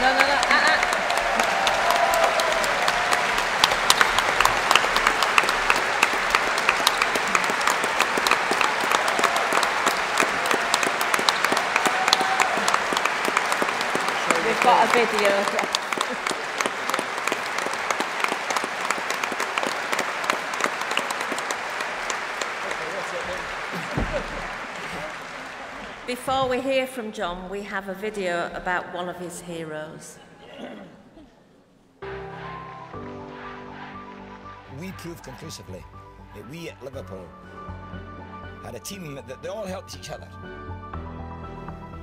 No, no, no. We've got a video. Before we hear from John, we have a video about one of his heroes. We proved conclusively that we at Liverpool had a team that they all helped each other.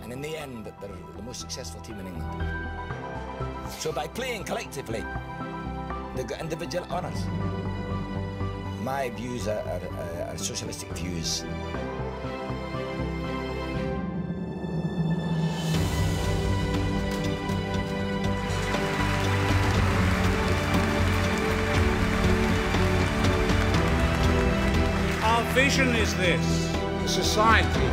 And in the end, that they're the most successful team in England. So by playing collectively, they've got individual honours. My views are socialistic views. Our vision is this: a society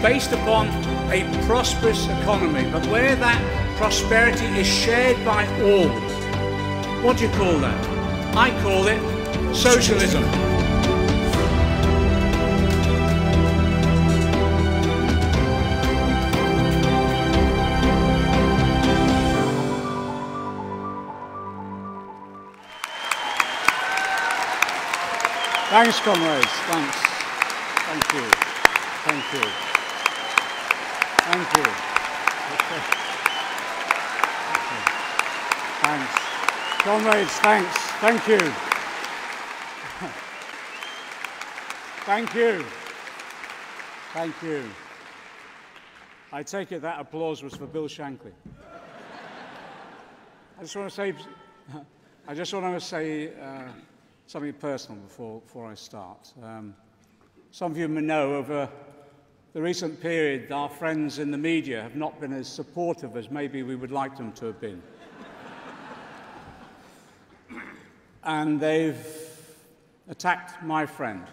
based upon a prosperous economy, but where that prosperity is shared by all. What do you call that? I call it socialism. Thanks, comrades. Thanks. Thank you. Thank you. Thank you. Okay. Thanks. Comrades, thanks. Thank you. Thank you. Thank you. I take it that applause was for Bill Shankly. I just want to say something personal before I start. Some of you may know over the recent period our friends in the media have not been as supportive as maybe we would like them to have been. And they've attacked my friend.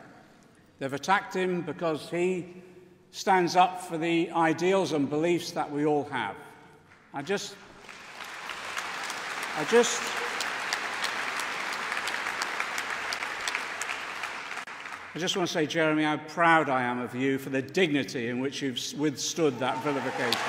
They've attacked him because he stands up for the ideals and beliefs that we all have. I just want to say, Jeremy, how proud I am of you for the dignity in which you've withstood that vilification.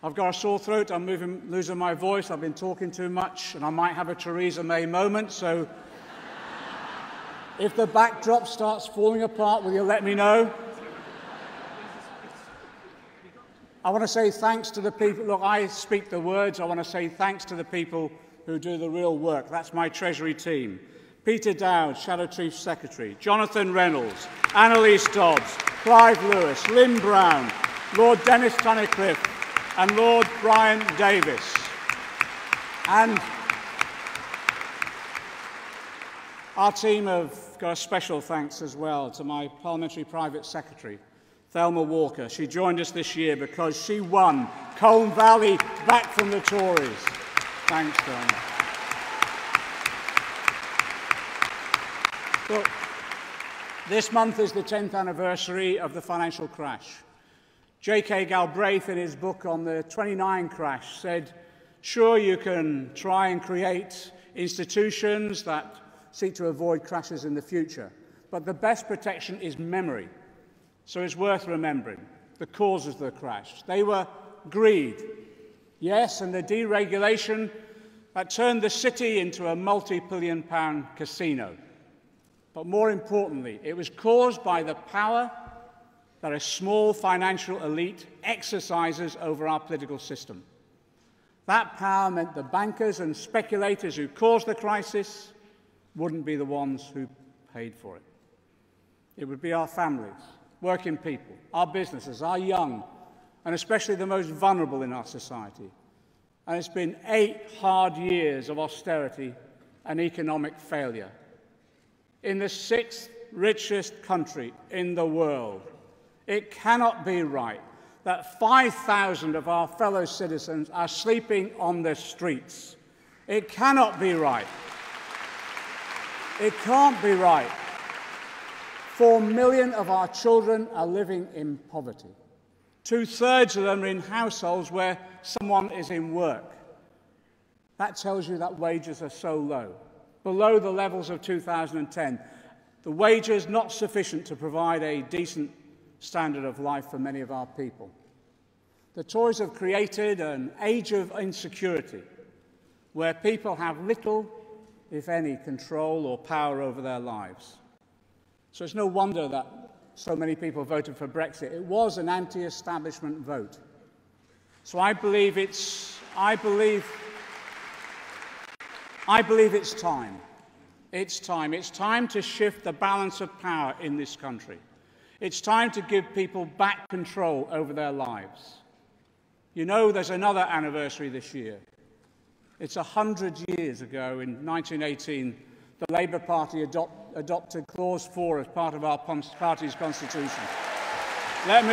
I've got a sore throat, I'm losing my voice, I've been talking too much, and I might have a Theresa May moment, so if the backdrop starts falling apart, will you let me know? I want to say thanks to the people. Look, I speak the words. I want to say thanks to the people who do the real work. That's my Treasury team. Peter Dowd, Shadow Chief Secretary, Jonathan Reynolds, Annalise Dodds, Clive Lewis, Lynn Brown, Lord Dennis Tunnicliffe, and Lord Brian Davis. And our team have got a special thanks as well to my Parliamentary Private Secretary, Thelma Walker. She joined us this year because she won Colne Valley back from the Tories. Thanks, Thelma. Look, this month is the 10th anniversary of the financial crash. J.K. Galbraith, in his book on the 29 crash, said, sure, you can try and create institutions that seek to avoid crashes in the future, but the best protection is memory. So it's worth remembering the causes of the crash. They were greed, yes, and the deregulation that turned the city into a multi-billion-pound casino. But more importantly, it was caused by the power that a small financial elite exercises over our political system. That power meant the bankers and speculators who caused the crisis wouldn't be the ones who paid for it. It would be our families, working people, our businesses, our young, and especially the most vulnerable in our society. And it's been 8 hard years of austerity and economic failure. In the 6th richest country in the world, it cannot be right that 5,000 of our fellow citizens are sleeping on the streets. It cannot be right. It can't be right. 4 million of our children are living in poverty. 2/3 of them are in households where someone is in work. That tells you that wages are so low, below the levels of 2010. The wages not sufficient to provide a decent standard of life for many of our people. The Tories have created an age of insecurity where people have little, if any, control or power over their lives. So it's no wonder that so many people voted for Brexit. It was an anti-establishment vote. So I believe it's time. It's time. It's time to shift the balance of power in this country. It's time to give people back control over their lives. You know, there's another anniversary this year. It's 100 years ago, in 1918, the Labour Party adopted Clause 4 as part of our party's constitution. Let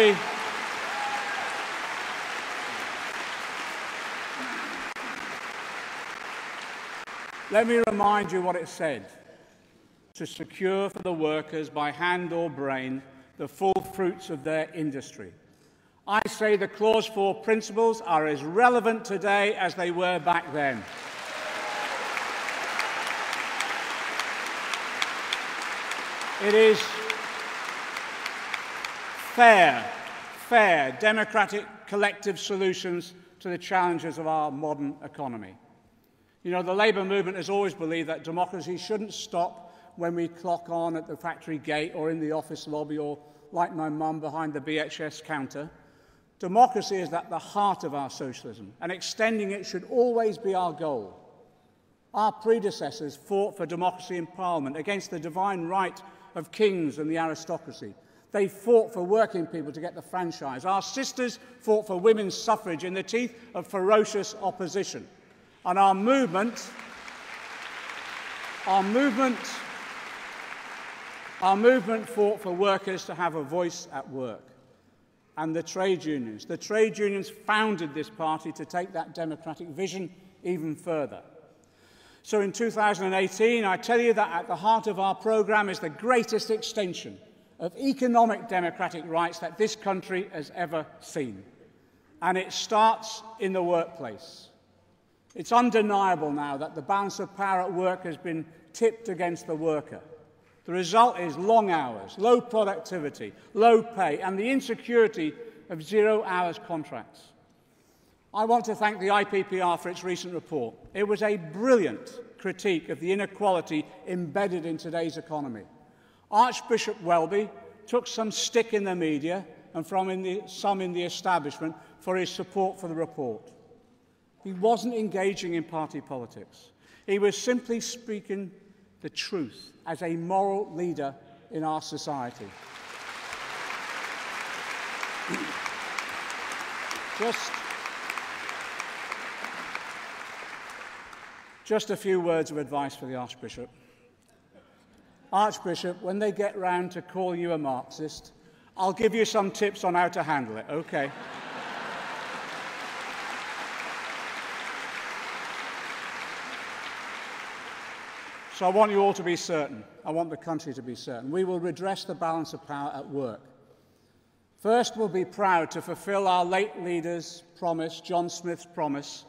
me remind you what it said: to secure for the workers by hand or brain the full fruits of their industry. I say the Clause 4 principles are as relevant today as they were back then. It is fair, democratic, collective solutions to the challenges of our modern economy. You know, the Labour movement has always believed that democracy shouldn't stop when we clock on at the factory gate or in the office lobby or, like my mum, behind the BHS counter. Democracy is at the heart of our socialism, and extending it should always be our goal. Our predecessors fought for democracy in Parliament against the divine right of kings and the aristocracy. They fought for working people to get the franchise. Our sisters fought for women's suffrage in the teeth of ferocious opposition. And our movement fought for workers to have a voice at work. And the trade unions founded this party to take that democratic vision even further. So in 2018, I tell you that at the heart of our programme is the greatest extension of economic democratic rights that this country has ever seen. And it starts in the workplace. It's undeniable now that the balance of power at work has been tipped against the worker. The result is long hours, low productivity, low pay, and the insecurity of 0 hours contracts. I want to thank the IPPR for its recent report. It was a brilliant critique of the inequality embedded in today's economy. Archbishop Welby took some stick in the media and some in the establishment for his support for the report. He wasn't engaging in party politics. He was simply speaking the truth as a moral leader in our society. Just a few words of advice for the Archbishop. Archbishop, when they get round to call you a Marxist, I'll give you some tips on how to handle it, okay? So I want you all to be certain. I want the country to be certain. We will redress the balance of power at work. First, we'll be proud to fulfil our late leader's promise, John Smith's promise,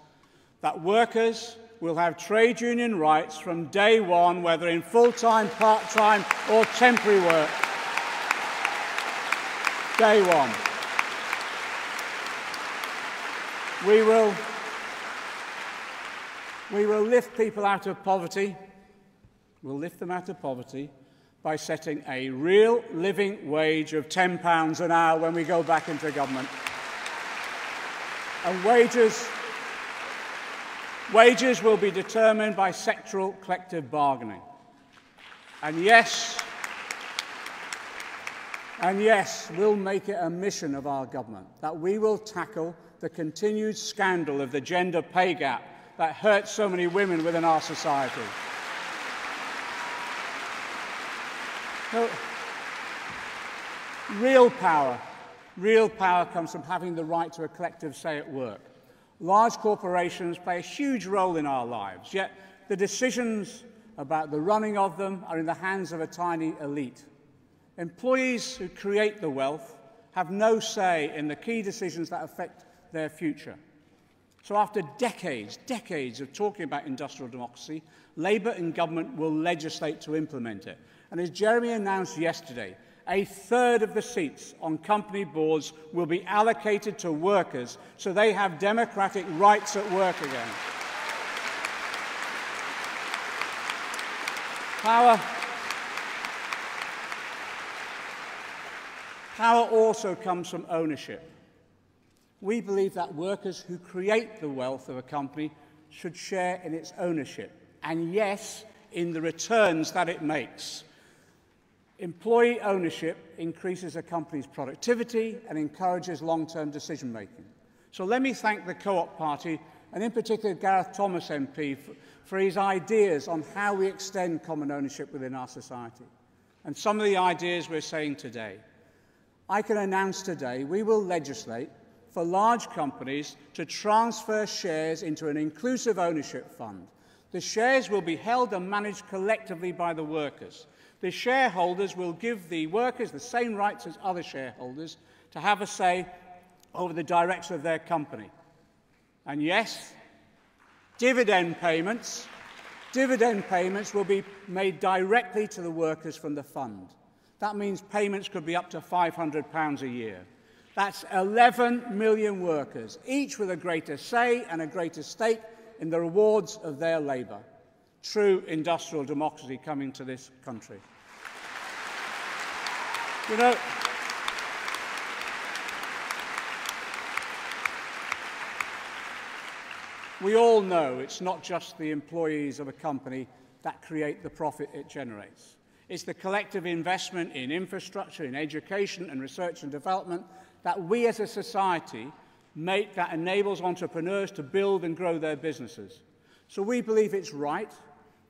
that workers will have trade union rights from day one, whether in full-time, part-time or temporary work. Day one. We will lift people out of poverty. We'll lift them out of poverty by setting a real living wage of £10 an hour when we go back into government. And wages will be determined by sectoral collective bargaining. And yes, we'll make it a mission of our government that we will tackle the continued scandal of the gender pay gap that hurts so many women within our society. So, real power Real power comes from having the right to a collective say at work. Large corporations play a huge role in our lives, yet the decisions about the running of them are in the hands of a tiny elite. Employees who create the wealth have no say in the key decisions that affect their future. So after decades of talking about industrial democracy, Labour and government will legislate to implement it. And as Jeremy announced yesterday, a third of the seats on company boards will be allocated to workers so they have democratic rights at work again. Power also comes from ownership. We believe that workers who create the wealth of a company should share in its ownership, and yes, in the returns that it makes. Employee ownership increases a company's productivity and encourages long-term decision-making. So let me thank the Co-op Party, and in particular Gareth Thomas MP, for his ideas on how we extend common ownership within our society. And some of the ideas we're saying today. I can announce today we will legislate for large companies to transfer shares into an inclusive ownership fund. The shares will be held and managed collectively by the workers. The shareholders will give the workers the same rights as other shareholders to have a say over the direction of their company. And yes, dividend payments will be made directly to the workers from the fund. That means payments could be up to £500 a year. That's 11 million workers, each with a greater say and a greater stake in the rewards of their labour. True industrial democracy coming to this country. You know, we all know it's not just the employees of a company that create the profit it generates. It's the collective investment in infrastructure, in education and research and development that we as a society make that enables entrepreneurs to build and grow their businesses. So we believe it's right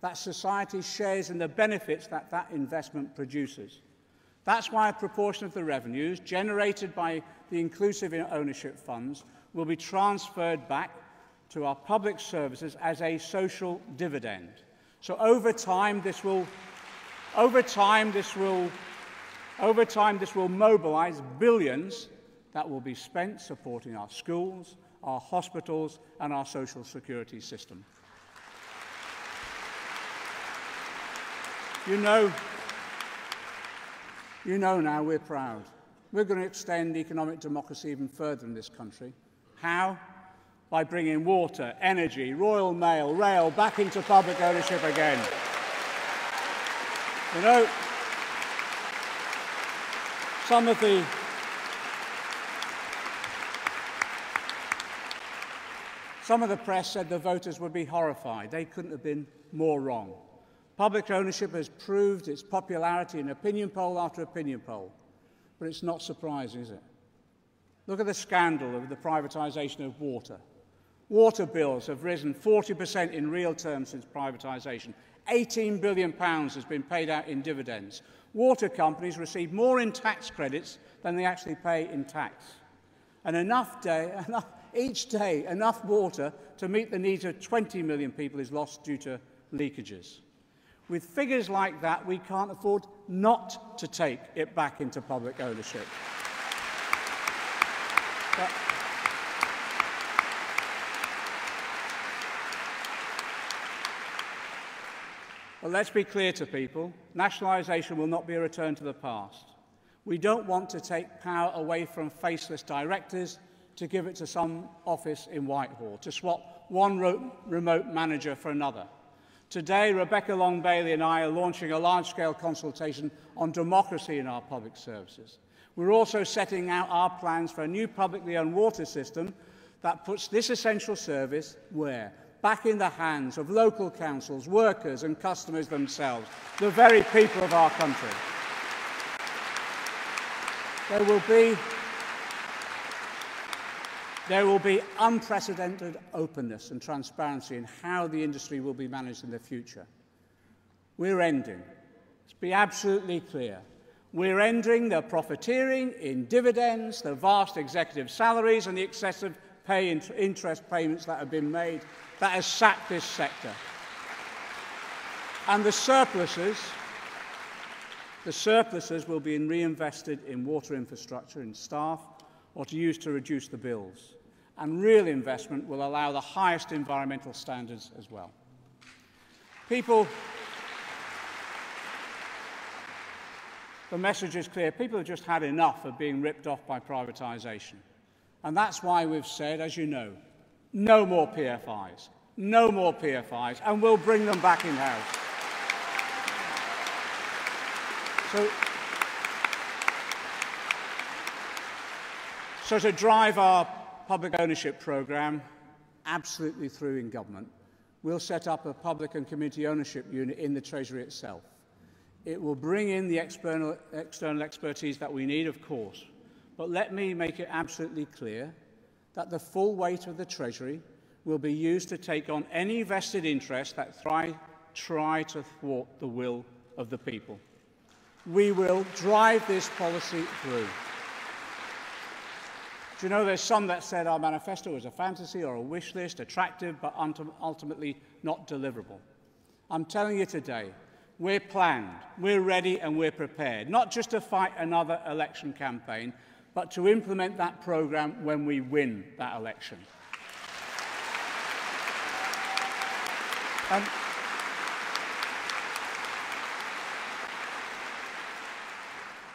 that society shares in the benefits that that investment produces. That's why a proportion of the revenues generated by the inclusive ownership funds will be transferred back to our public services as a social dividend. So over time this will mobilise billions that will be spent supporting our schools, our hospitals and our social security system. You know now we're proud. We're going to extend economic democracy even further in this country. How? By bringing water, energy, Royal Mail, rail back into public ownership again. You know, some of the press said the voters would be horrified. They couldn't have been more wrong. Public ownership has proved its popularity in opinion poll after opinion poll. But it's not surprising, is it? Look at the scandal of the privatisation of water. Water bills have risen 40% in real terms since privatisation. £18 billion has been paid out in dividends. Water companies receive more in tax credits than they actually pay in tax. And each day, enough water to meet the needs of 20 million people is lost due to leakages. With figures like that, we can't afford not to take it back into public ownership. But let's be clear to people, nationalisation will not be a return to the past. We don't want to take power away from faceless directors to give it to some office in Whitehall, to swap one remote manager for another. Today, Rebecca Long-Bailey and I are launching a large-scale consultation on democracy in our public services. We're also setting out our plans for a new publicly owned water system that puts this essential service where? Back in the hands of local councils, workers and customers themselves, the very people of our country. There will be unprecedented openness and transparency in how the industry will be managed in the future. We're ending. Let's be absolutely clear. We're ending the profiteering in dividends, the vast executive salaries and the excessive interest payments that have been made that has sapped this sector. And the surpluses will be reinvested in water infrastructure, in staff, or to use to reduce the bills. And real investment will allow the highest environmental standards as well. The message is clear. People have just had enough of being ripped off by privatisation. And that's why we've said, as you know, no more PFIs. No more PFIs. And we'll bring them back in-house. So to drive our public ownership programme absolutely through in government, we'll set up a public and community ownership unit in the Treasury itself. It will bring in the external expertise that we need, of course, but let me make it absolutely clear that the full weight of the Treasury will be used to take on any vested interest that try to thwart the will of the people. We will drive this policy through. Do you know, there's some that said our manifesto was a fantasy or a wish list, attractive but ultimately not deliverable. I'm telling you today, we're planned, we're ready and we're prepared, not just to fight another election campaign, but to implement that programme when we win that election.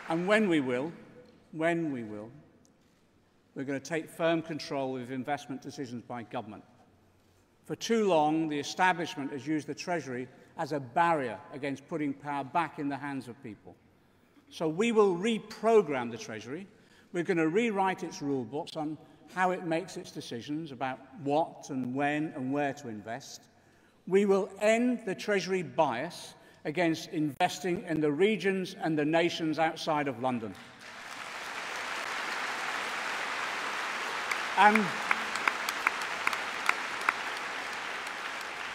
And when we will, we're going to take firm control of investment decisions by government. For too long, the establishment has used the Treasury as a barrier against putting power back in the hands of people. So we will reprogram the Treasury. We're going to rewrite its rule books on how it makes its decisions about what and when and where to invest. We will end the Treasury bias against investing in the regions and the nations outside of London.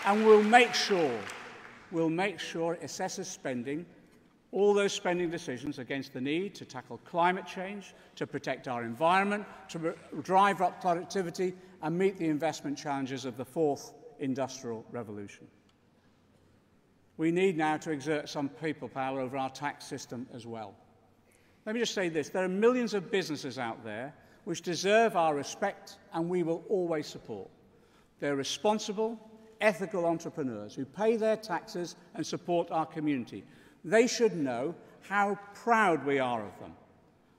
And we'll make sure it assesses spending, all those spending decisions against the need to tackle climate change, to protect our environment, to drive up productivity and meet the investment challenges of the fourth industrial revolution. We need now to exert some people power over our tax system as well. Let me just say this. There are millions of businesses out there which deserve our respect and we will always support. They're responsible, ethical entrepreneurs who pay their taxes and support our community. They should know how proud we are of them.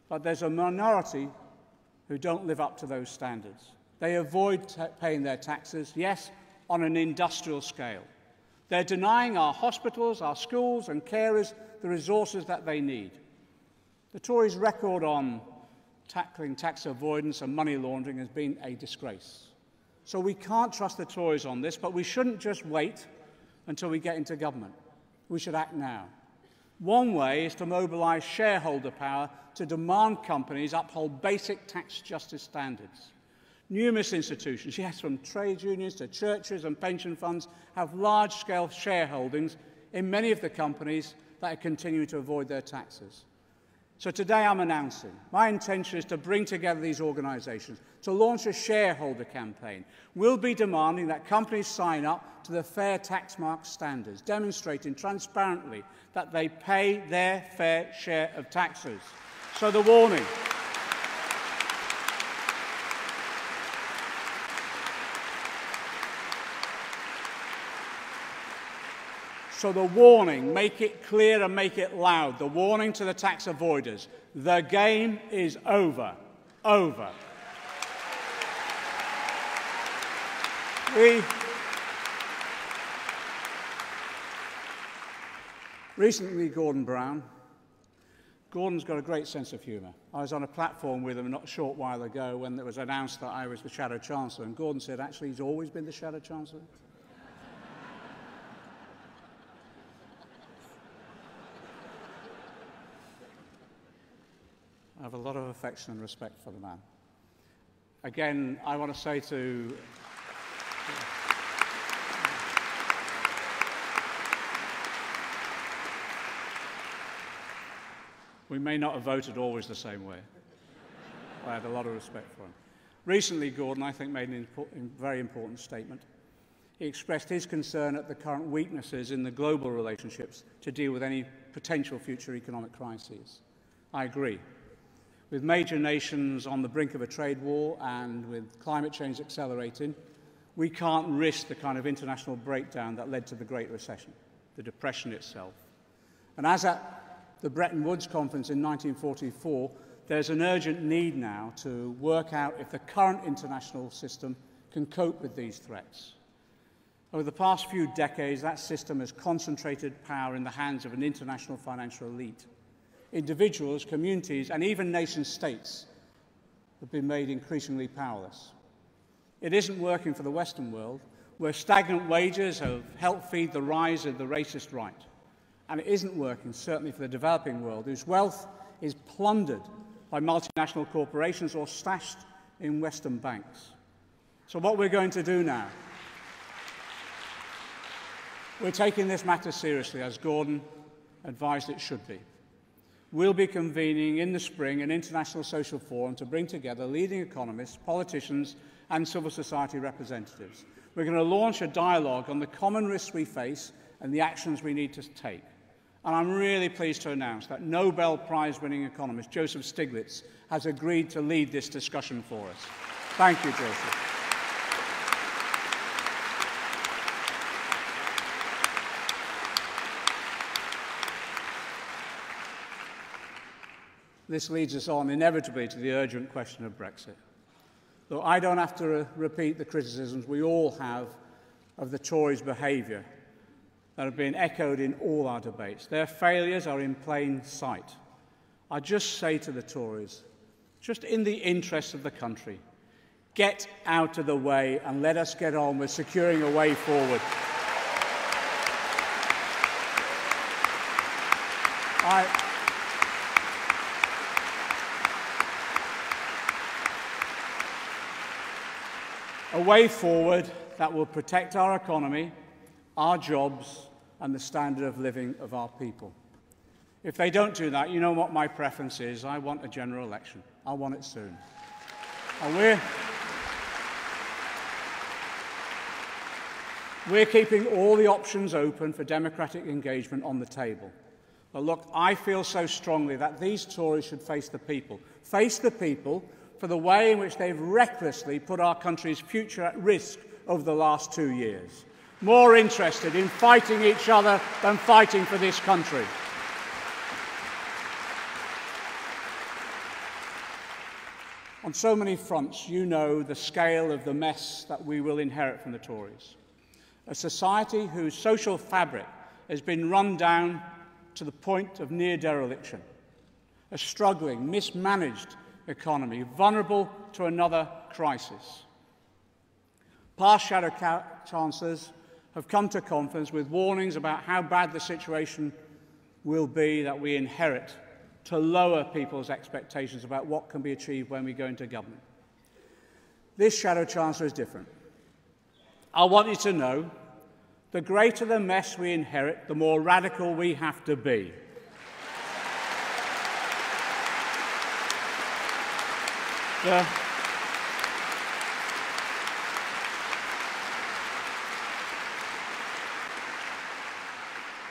But there's a minority who don't live up to those standards. They avoid paying their taxes, yes, on an industrial scale. They're denying our hospitals, our schools and carers the resources that they need. The Tories' record on tackling tax avoidance and money laundering has been a disgrace. So we can't trust the Tories on this, but we shouldn't just wait until we get into government. We should act now. One way is to mobilise shareholder power to demand companies uphold basic tax justice standards. Numerous institutions, yes, from trade unions to churches and pension funds, have large-scale shareholdings in many of the companies that are continuing to avoid their taxes. So today I'm announcing my intention is to bring together these organisations to launch a shareholder campaign. We'll be demanding that companies sign up to the Fair Tax Mark standards, demonstrating transparently that they pay their fair share of taxes. So the warning. So the warning, make it clear and make it loud, the warning to the tax avoiders, the game is over. Over. Recently, Gordon's got a great sense of humour. I was on a platform with him not a short while ago when it was announced that I was the Shadow Chancellor, and Gordon said, actually, he's always been the Shadow Chancellor. I have a lot of affection and respect for the man. Again, I want to say to... We may not have voted always the same way. I had a lot of respect for him. Recently, Gordon, I think, made a very important statement. He expressed his concern at the current weaknesses in the global relationships to deal with any potential future economic crises. I agree. With major nations on the brink of a trade war and with climate change accelerating, we can't risk the kind of international breakdown that led to the Great Recession, the Depression itself. And as at the Bretton Woods Conference in 1944, there's an urgent need now to work out if the current international system can cope with these threats. Over the past few decades, that system has concentrated power in the hands of an international financial elite. Individuals, communities, and even nation-states have been made increasingly powerless. It isn't working for the Western world, where stagnant wages have helped feed the rise of the racist right. And it isn't working, certainly, for the developing world, whose wealth is plundered by multinational corporations or stashed in Western banks. So what we're going to do now, we're taking this matter seriously, as Gordon advised it should be. We'll be convening in the spring an international social forum to bring together leading economists, politicians, and civil society representatives. We're going to launch a dialogue on the common risks we face and the actions we need to take. And I'm really pleased to announce that Nobel Prize-winning economist Joseph Stiglitz has agreed to lead this discussion for us. Thank you, Joseph. This leads us on inevitably to the urgent question of Brexit. Though I don't have to repeat the criticisms we all have of the Tories' behaviour that have been echoed in all our debates. Their failures are in plain sight. I just say to the Tories, just in the interest of the country, get out of the way and let us get on with securing a way forward. A way forward that will protect our economy, our jobs, and the standard of living of our people. If they don't do that, you know what my preference is. I want a general election. I want it soon. And we're keeping all the options open for democratic engagement on the table. But look, I feel so strongly that these Tories should face the people. Face the people for the way in which they've recklessly put our country's future at risk over the last 2 years. More interested in fighting each other than fighting for this country. On so many fronts, you know the scale of the mess that we will inherit from the Tories. A society whose social fabric has been run down to the point of near dereliction. A struggling, mismanaged economy, vulnerable to another crisis. Past Shadow Chancellors have come to conference with warnings about how bad the situation will be that we inherit to lower people's expectations about what can be achieved when we go into government. This Shadow Chancellor is different. I want you to know, the greater the mess we inherit, the more radical we have to be.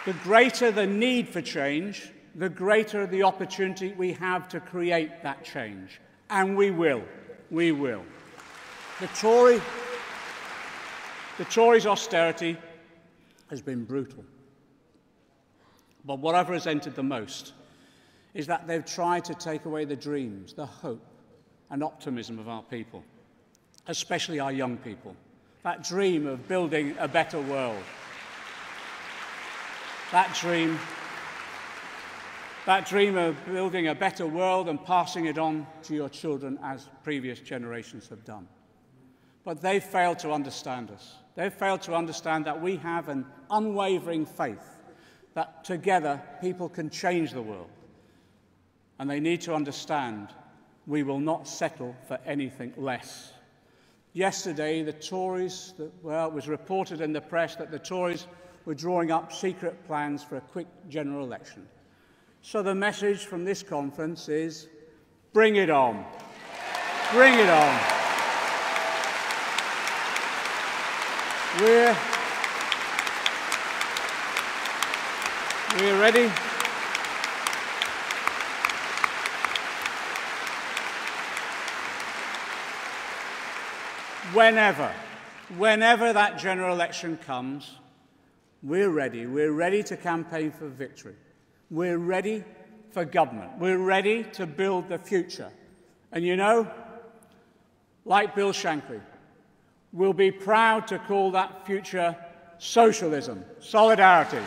The greater the need for change, the greater the opportunity we have to create that change. And we will. We will. The Tories' austerity has been brutal. But what I've resented the most is that they've tried to take away the dreams, the hope, and optimism of our people, especially our young people. That dream of building a better world. That dream of building a better world and passing it on to your children as previous generations have done. But they've failed to understand us. They've failed to understand that we have an unwavering faith that together people can change the world. And they need to understand we will not settle for anything less. Yesterday, the Tories, it was reported in the press that the Tories were drawing up secret plans for a quick general election. So the message from this conference is, bring it on. Bring it on. We're ready. Whenever that general election comes, we're ready. We're ready to campaign for victory. We're ready for government. We're ready to build the future. And you know, like Bill Shankly, we'll be proud to call that future socialism, solidarity.